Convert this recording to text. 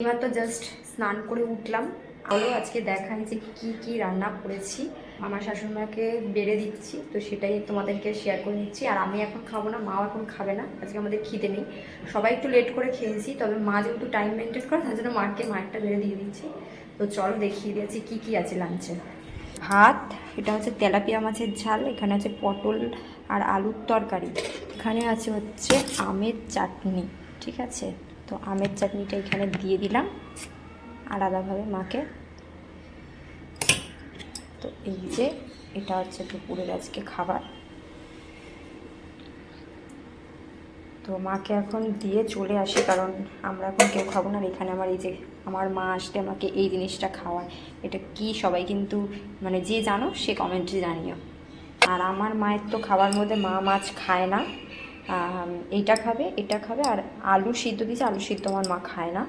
এবার তো জাস্ট স্নান করে উঠলাম। আরও আজকে দেখাই যে কি কি রান্না করেছি। আমার শাশুড়িমাকে বেড়ে দিচ্ছি, তো সেটাই তোমাদেরকে শেয়ার করে নিচ্ছি। আর আমি এখন খাবো না, মাও এখন খাবে না, আজকে আমাদের খিদে নেই। সবাই একটু লেট করে খেয়েছি, তবে মা যেহেতু টাইম মেনটেন করে তার জন্য মায়েরটা বেড়ে দিয়ে দিচ্ছি। তো চলো দেখিয়ে দিয়েছি কি কি আছে লাঞ্চে। ভাত, এটা হচ্ছে তেলাপিয়া মাছের ঝাল, এখানে আছে পটল আর আলুর তরকারি, এখানে আছে হচ্ছে আমের চাটনি। ঠিক আছে, তো আমের চাটনিটা এখানে দিয়ে দিলাম আলাদাভাবে মাকে। তো এই যে এটা হচ্ছে দুপুরের আজকে খাবার। তো মাকে এখন দিয়ে চলে আসি, কারণ আমরা এখন কেউ খাবো না। আর এখানে আমার এই যে আমার মা আসলে আমাকে এই জিনিসটা খাওয়ায়, এটা কি সবাই কিন্তু মানে যে জানো সে কমেন্টে জানিও। আর আমার মায়ের তো খাবার মধ্যে মা মাছ খায় না, এইটা খাবে এটা খাবে, আর আলু সিদ্ধ দিয়েছে, আলু সিদ্ধ আমার মা খায় না।